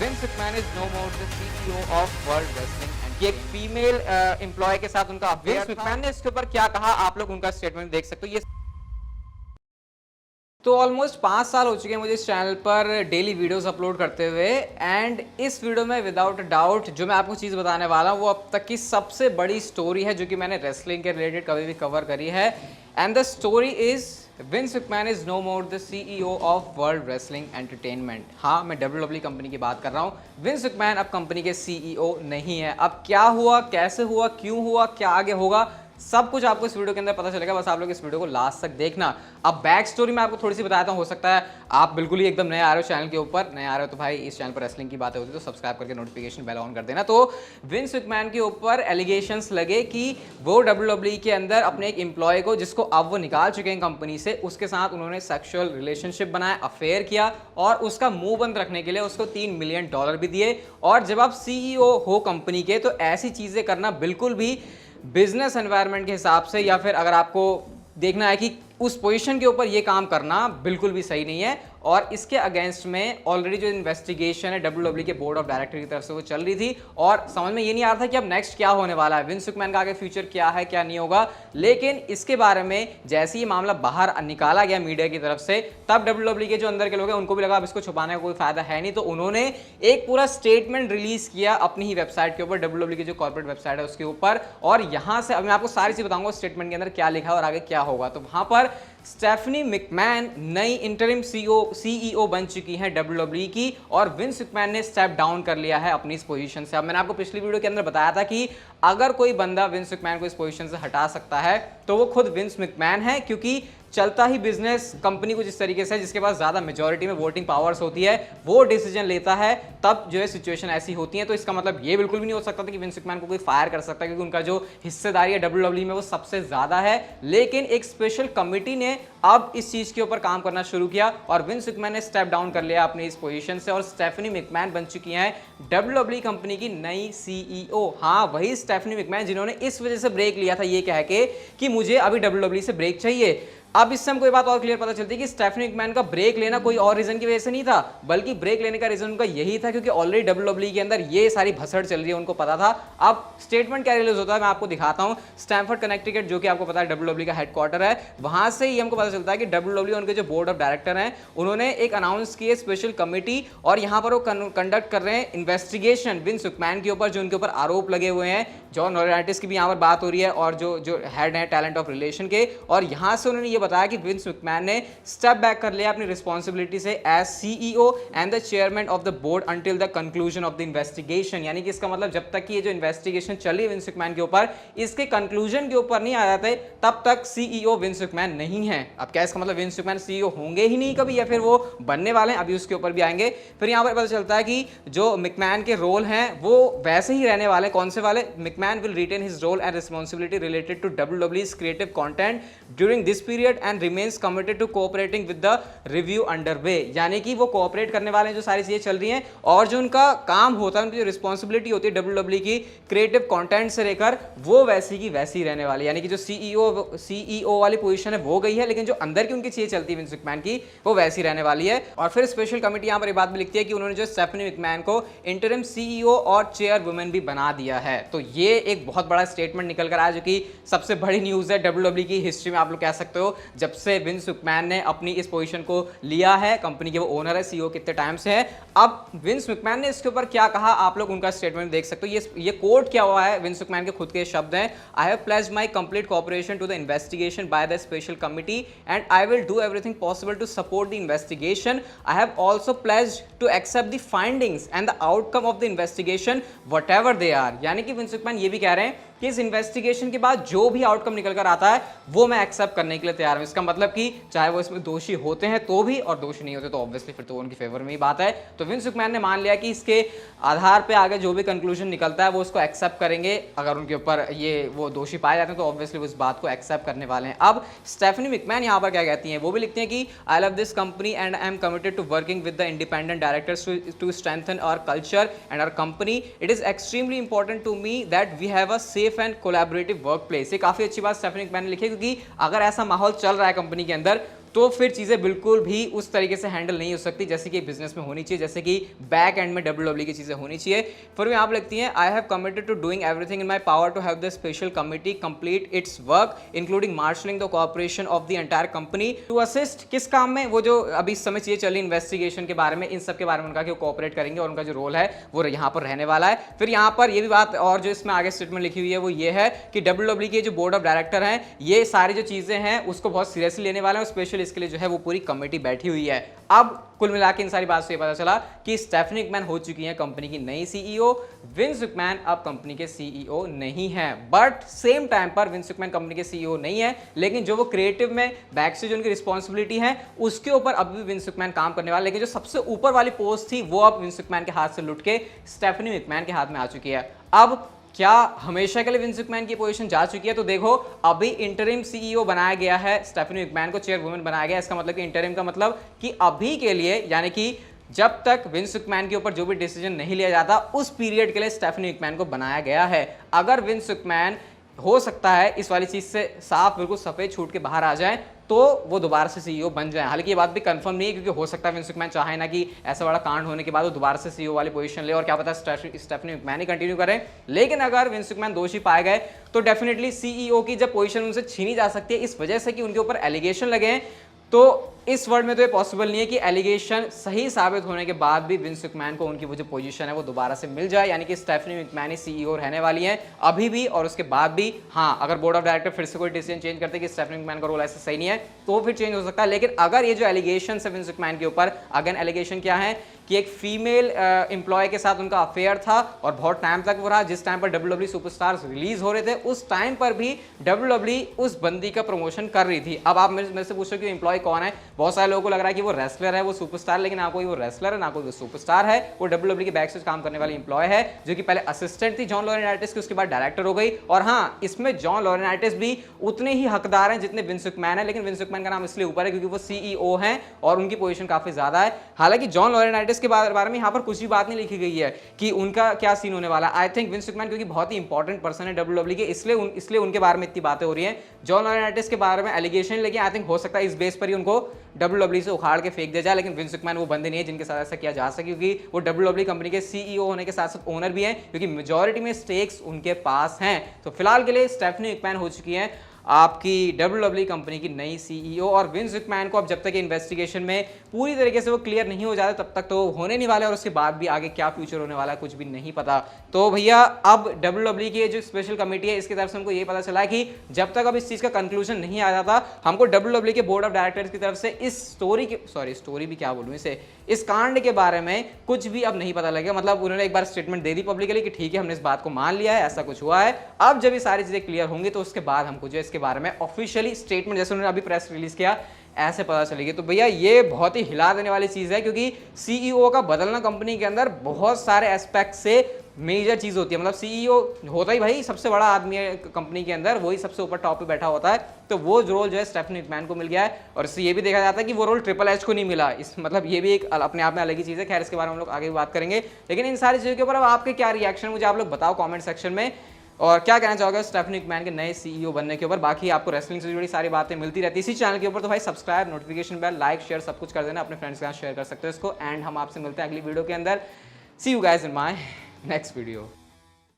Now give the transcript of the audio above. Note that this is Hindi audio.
Vince McMahon is no more the CEO of World Wrestling and ये एक फीमेल एम्प्लॉय के साथ उनका विंस मैकमैन ने इसके ऊपर क्या कहा, आप लोग उनका स्टेटमेंट देख सकते हो। ये तो ऑलमोस्ट 5 साल हो चुके हैं मुझे इस चैनल पर डेली वीडियोस अपलोड करते हुए, एंड इस वीडियो में विदाउट डाउट जो मैं आपको चीज़ बताने वाला हूँ वो अब तक की सबसे बड़ी स्टोरी है जो कि मैंने रेसलिंग के रिलेटेड कभी भी कवर करी है। And the story is Vince McMahon is no more the CEO of World Wrestling Entertainment. हाँ, मैं WWE कंपनी की बात कर रहा हूँ। विंस मैकमैन अब कंपनी के सीईओ नहीं है। अब क्या हुआ, कैसे हुआ, क्यों हुआ, क्या आगे होगा, सब कुछ आपको इस वीडियो के अंदर पता चलेगा। बस आप लोग इस वीडियो को लास्ट तक देखना। अब बैक स्टोरी मैं आपको थोड़ी सी बताता हूँ। हो सकता है आप बिल्कुल ही एकदम नए आ रहे हो चैनल के ऊपर, नए आ रहे हो तो भाई इस चैनल पर रेसलिंग की बातें होती है तो सब्सक्राइब करके नोटिफिकेशन बेल ऑन कर देना। तो विंस मैकमैन के ऊपर एलिगेशंस लगे कि वो WWE के अंदर अपने एक एम्प्लॉय को, जिसको अब वो निकाल चुके हैं कंपनी से, उसके साथ उन्होंने सेक्सुअल रिलेशनशिप बनाया, अफेयर किया और उसका मुंह बंद रखने के लिए उसको $3 मिलियन भी दिए। और जब आप सीईओ हो कंपनी के तो ऐसी चीजें करना बिल्कुल भी बिजनेस एनवायरनमेंट के हिसाब से, या फिर अगर आपको देखना है कि उस पोजीशन के ऊपर ये काम करना बिल्कुल भी सही नहीं है। और इसके अगेंस्ट में ऑलरेडी जो इन्वेस्टिगेशन है WWE के बोर्ड ऑफ डायरेक्टर की तरफ से वो चल रही थी और समझ में ये नहीं आ रहा था कि अब नेक्स्ट क्या होने वाला है, विंस मैकमैन का आगे फ्यूचर क्या है, क्या नहीं होगा। लेकिन इसके बारे में जैसे ही मामला बाहर निकाला गया मीडिया की तरफ से, तब WWE के जो अंदर के लोग हैं उनको भी लगा अब इसको छुपाने का कोई फायदा है नहीं, तो उन्होंने एक पूरा स्टेटमेंट रिलीज किया अपनी ही वेबसाइट के ऊपर, WWE की जो कॉर्पोरेट वेबसाइट है उसके ऊपर। और यहां से अब मैं आपको सारी चीज बताऊंगा स्टेटमेंट के अंदर क्या लिखा है और आगे क्या होगा। तो वहां पर स्टेफनी मैकमैन नई इंटरिम सीईओ बन चुकी हैं WWE की, और विंस मैकमैन ने स्टेप डाउन कर लिया है अपनी इस पोजीशन से। अब मैंने आपको पिछली वीडियो के अंदर बताया था कि अगर कोई बंदा विंस मैकमैन को इस पोजीशन से हटा सकता है तो वो खुद विंस मैकमैन है, क्योंकि चलता ही बिजनेस कंपनी कुछ इस तरीके से जिसके पास ज्यादा मेजॉरिटी में वोटिंग पावर्स होती है, वो डिसीजन लेता है, तब जो है सिचुएशन ऐसी होती है। तो इसका मतलब ये बिल्कुल भी नहीं हो सकता था कि विंस मैकमैन को कोई फायर कर सकता है, क्योंकि उनका जो हिस्सेदारी है WWE में वो सबसे ज्यादा है। लेकिन एक स्पेशल कमिटी ने अब इस चीज के ऊपर काम करना शुरू किया और विंस मैकमैन ने स्टेप डाउन कर लिया अपनी इस पोजीशन से, और स्टेफनी मैकमैन बन चुकी हैं WWE कंपनी की नई सीईओ। हाँ, वही स्टेफनी मैकमैन जिन्होंने इस वजह से ब्रेक लिया था ये कह के कि मुझे अभी WWE से ब्रेक चाहिए। अब इससे हमको एक बात और क्लियर पता चलती है कि स्टेफनी मैकमैन का ब्रेक लेना कोई और रीजन की वजह से नहीं था, बल्कि ब्रेक लेने का रीजन उनका यही था क्योंकि ऑलरेडी WWE के अंदर ये सारी भसड़ चल रही है, उनको पता था। अब स्टेटमेंट क्या रिलीज होता है मैं आपको दिखाता हूं। स्टैमफोर्ड कनेक्टिकट, जो कि आपको पता है WWE का हेडक्वार्टर है, वहां से ही हमको पता चलता है कि WWE उनके जो बोर्ड ऑफ डायरेक्टर हैं उन्होंने एक अनाउंस की है स्पेशल कमिटी, और यहां पर वो कंडक्ट कर रहे हैं इन्वेस्टिगेशन विंस मैकमैन के ऊपर, जो उनके ऊपर आरोप लगे हुए हैं। जॉन लॉरेंटिस की भी यहाँ पर बात हो रही है और जो हेड है टैलेंट ऑफ रिलेशन के, और यहां से उन्होंने ये बताया कि विंस मैकमैन ने स्टेप बैक कर लिया अपनी रिस्पॉन्सिबिलिटी से as CEO and the chairman of the board until the conclusion of the investigation. यानी कि इसका मतलब जब तक कि ये जो इन्वेस्टिगेशन चली विंस मैकमैन के ऊपर, इसके कंक्लूजन के ऊपर नहीं आ जाते तब तक सीईओ विंस मैकमैन नहीं है। अब क्या इसका मतलब विंस मैकमैन सीईओ होंगे ही नहीं कभी, या फिर वो बनने वाले हैं, अभी उसके ऊपर भी आएंगे। फिर यहाँ पर पता चलता है कि जो मैकमैन के रोल हैं वो वैसे ही रहने वाले। कौन से वाले? McMahon will retain his role and responsibility related to WWE's creative content during this period and remains committed to cooperating with the review under way. यानी कि वो कोऑपरेट करने वाले हैं, जो सारी चीजें चल रही हैं, और जो उनका काम होता है, उनकी जो रिस्पॉन्सिबिलिटी होती है WWE की क्रिएटिव कंटेंट से लेकर, वो वैसी की वैसी रहने वाली। यानी कि जो सीईओ वाली पोजीशन है वो गई है, लेकिन जो अंदर की उनकी चीजें चलती है विंस मैकमैन की, वो वैसी रहने वाली है। और फिर स्पेशल कमिटी यहाँ पर ये बात भी लिखती है कि उन्होंने जो स्टेफनी मैकमैन को इंटरिम सीईओ और चेयर वुमेन भी बना दिया है। तो ये एक बहुत बड़ा स्टेटमेंट निकल कर आया, जो कि सबसे बड़ी न्यूज है WWE की हिस्ट्री में, आप लोग कह सकते हो, जब से विंस मैकमैन ने अपनी इस पोजीशन को लिया है। कंपनी के वो ओनर है, सीईओ कितने टाइम से है। अब विंस मैकमैन ने इसके ऊपर क्या कहा, आप लोग उनका स्टेटमेंट देख सकते हो। ये कोट क्या हुआ है, विंस मैकमैन के खुद के शब्द हैं। I have pledged my complete cooperation to the investigation by the special committee and I will do everything possible to support the investigation. I have also pledged to accept the findings and the outcome of the investigation whatever they are. यानी कि विंस मैकमैन ये भी कह रहे हैं कि इस इन्वेस्टिगेशन के बाद जो भी आउटकम निकल कर आता है वो मैं एक्सेप्ट करने के लिए तैयार हूं। इसका मतलब कि चाहे वो इसमें दोषी होते हैं तो भी, और दोषी नहीं होते तो ऑब्वियसली फिर तो उनकी फेवर में ही बात है। तो विंस मैकमैन ने मान लिया कि इसके आधार पे आगे जो भी कंक्लूजन निकलता है वो उसको एक्सेप्ट करेंगे। अगर उनके ऊपर ये वो दोषी पाए जाते हैं तो ऑब्वियसली उस बात को एक्सेप्ट करने वाले हैं। अब स्टेफनी मैकमैन यहाँ पर क्या कहती हैं, वो भी लिखती हैं कि I love this company and I am committed to working with the independent directors to strengthen our culture and our company. It is extremely important to me that we have a safe and collaborative work place. ये काफी अच्छी बात स्टेफनी मैकमैन ने लिखी है, क्योंकि अगर ऐसा माहौल चल रहा है कंपनी के अंदर तो फिर चीज़ें बिल्कुल भी उस तरीके से हैंडल नहीं हो सकती जैसे कि बिजनेस में होनी चाहिए, जैसे कि बैक एंड में डब्ल्यूडब्ल्यूई की चीज़ें होनी चाहिए। फिर यहाँ पर लगती है, I have committed to doing everything in my power to have the special committee complete its work including marshalling the cooperation of the entire company to assist. किस काम में? वो जो अभी इस समय चीजें चल रही इन्वेस्टिगेशन के बारे में, इन सब के बारे में उनका कि वो कोऑपरेट करेंगे और उनका जो रोल है वो यहाँ पर रहने वाला है। फिर यहाँ पर ये भी बात और जो इसमें आगे स्टेटमेंट लिखी हुई है वो ये है कि डब्ल्यूडब्ल्यूई के जो बोर्ड ऑफ डायरेक्टर हैं ये सारी जो चीजें हैं उसको बहुत सीरियसली लेने वाले हैं और स्पेशल इसके लिए जो है वो पूरी कमेटी बैठी हुई है। अब कुल मिला के इन सारी बात से पता चला कि स्टेफनी मैकमैन हो चुकी है कंपनी की नई सीईओ। विंस मैकमैन अब कंपनी के सीईओ नहीं है, बट सेम टाइम पर विंस मैकमैन कंपनी के सीईओ नहीं है, लेकिन जो वो क्रिएटिव में बैक से जो उनकी रिस्पॉन्सिबिलिटी है उसके ऊपर अभी भी विंस मैकमैन काम करने वाला, लेकिन जो सबसे ऊपर वाली पोस्ट थी वो अब विंस मैकमैन के हाथ से लुट के स्टेफनी मैकमैन के हाथ में आ चुकी है। अब क्या हमेशा के लिए विंस मैकमैन की पोजीशन जा चुकी है? तो देखो, अभी इंटरिम सीईओ बनाया गया है, स्टेफनी मैकमैन को चेयरवुमन बनाया गया। इसका मतलब कि इंटरिम का मतलब कि अभी के लिए, यानी कि जब तक विंस मैकमैन के ऊपर जो भी डिसीजन नहीं लिया जाता उस पीरियड के लिए स्टेफनी मैकमैन को बनाया गया है। अगर विंस मैकमैन हो सकता है इस वाली चीज से साफ बिल्कुल सफेद छूट के बाहर आ जाए तो वो दोबारा से सीईओ बन जाए। हालांकि ये बात भी कंफर्म नहीं है, क्योंकि हो सकता है विंस मैकमैन चाहे ना कि ऐसा बड़ा कांड होने के बाद वो दोबारा से सीईओ वाली पोजीशन ले और क्या पता स्टेफनी मैकमैन ही कंटिन्यू करें। लेकिन अगर विंस मैकमैन दोषी पाए गए तो डेफिनेटली सीईओ की जब पोजीशन उनसे छीनी जा सकती है इस वजह से कि उनके ऊपर एलिगेशन लगे हैं, तो इस वर्ल्ड में तो ये पॉसिबल नहीं है कि एलिगेशन सही साबित होने के बाद भी विंस मैकमैन को उनकी वो जो पोजीशन है वो दोबारा से मिल जाए, यानी कि स्टेफनी मैकमैन ही सीईओ रहने वाली हैं अभी भी और उसके बाद भी। हाँ, अगर बोर्ड ऑफ डायरेक्टर फिर से कोई डिसीजन चेंज करते कि स्टेफनी मैकमैन का रोल ऐसा सही नहीं है तो फिर चेंज हो सकता है। लेकिन अगर ये जो एलिगेशन है विंस मैकमैन के ऊपर, अगेन एलिगेशन क्या है कि एक फीमेल एम्प्लॉय के साथ उनका अफेयर था और बहुत टाइम तक वो रहा, जिस टाइम पर डब्ल्यूडब्ल्यूई सुपरस्टार्स रिलीज हो रहे थे उस टाइम पर भी डब्ल्यूडब्ल्यूई उस बंदी का प्रमोशन कर रही थी। अब आप मेरे से पूछो कि एम्प्लॉय कौन है? बहुत सारे लोगों को लग रहा है कि वो रेसलर है, वो सुपरस्टार, लेकिन ना कोई वो रेसलर है ना कोई वो सुपरस्टार है। वो डब्ल्यूडब्ल्यूई के बैक से काम करने वाली एम्प्लॉय है जो कि पहले असिस्टेंट थी जॉन लॉरेंटाइटिस की, उसके बाद डायरेक्टर हो गई। और हाँ, इसमें जॉन लॉरेंटाइटिस भी उतने ही हकदार हैं जितने विंस मैकमैन है, लेकिन विंस मैकमैन का नाम इसलिए ऊपर है क्योंकि वो सीईओ हैं और उनकी पोजीशन काफी ज्यादा है। हालांकि जॉन लॉरेंटाइटिस के बारे में यहाँ पर कुछ भी बात नहीं लिखी गई है कि उनका क्या सीन होने वाला है। आई थिंक विंस मैकमैन क्योंकि बहुत ही इंपॉर्टेंट पर्सन है डब्ल्यूडब्ल्यूई के, इसलिए उनके बारे में इतनी बातें हो रही हैं। जॉन लॉरेंटाइटिस के बारे में एलिगेशन, लेकिन आई थिंक हो सकता है इस बेस पर ही उनको डब्ल्यूडब्ल्यूई से उखाड़ के फेंक दिया जाए। लेकिन विंस मैकमैन वो बंदे नहीं है जिनके साथ ऐसा किया जा सके, क्योंकि वो डब्ल्यूडब्ल्यूई कंपनी के सीईओ होने के साथ साथ ओनर भी हैं, क्योंकि मेजॉरिटी में स्टेक्स उनके पास हैं। तो फिलहाल के लिए स्टेफनी मैकमैन हो चुकी हैं आपकी डब्ल्यूडब्ल्यूई कंपनी की नई सीईओ। और विंस मैकमैन को अब जब तक इन्वेस्टिगेशन में पूरी तरीके से वो क्लियर नहीं हो जाता तब तक तो होने नहीं वाला, और उसके बाद भी आगे क्या फ्यूचर होने वाला है कुछ भी नहीं पता। तो भैया अब डब्ल्यूडब्ल्यूई की जो स्पेशल कमेटी है इसकी तरफ से हमको ये पता चला कि जब तक अब इस चीज का कंक्लूजन नहीं आ जाता हमको डब्ल्यूडब्ल्यूई के बोर्ड ऑफ डायरेक्टर्स की तरफ से इस स्टोरी भी क्या बोलूं इसे, इस कांड के बारे में कुछ भी अब नहीं पता लगेगा। मतलब उन्होंने एक बार स्टेटमेंट दे दी पब्लिकली कि ठीक है हमने इस बात को मान लिया है, ऐसा कुछ हुआ है। अब जब ये सारी चीजें क्लियर होंगी तो उसके बाद हमको जो इसके बारे में ऑफिशियली स्टेटमेंट, जैसे उन्होंने अभी प्रेस रिलीज किया, ऐसे पता चलेगी। तो भैया ये बहुत ही हिला देने वाली चीज है, क्योंकि सीईओ का बदलना कंपनी के अंदर बहुत सारे एस्पेक्ट से मेजर चीज होती है। मतलब सीईओ होता ही भाई सबसे बड़ा आदमी है कंपनी के अंदर, वही सबसे ऊपर टॉप पे बैठा होता है। तो वो रोल जो है स्टेफनी मैकमैन को मिल गया है, और इससे ये भी देखा जाता है कि वो रोल ट्रिपल एच को नहीं मिला। इस मतलब ये भी एक अपने आप में अलग ही चीज है। खैर इसके बारे में हम लोग आगे भी बात करेंगे। लेकिन इन सारी चीजों के ऊपर अब आपके क्या रिएक्शन मुझे आप लोग बताओ कमेंट सेक्शन में, और क्या कहना चाहोगे स्टेफनी मैकमैन के नए सीईओ बनने के ऊपर। बाकी आपको रेसलिंग से जुड़ी सारी बातें मिलती रहती है इसी चैनल के ऊपर, तो भाई subscribe, notification bell, like, share सब कुछ कर देना, अपने फ्रेंड्स के साथ शेयर कर सकते हो इसको। एंड हम आपसे मिलते हैं अगली वीडियो के अंदर। See you guys in my next video.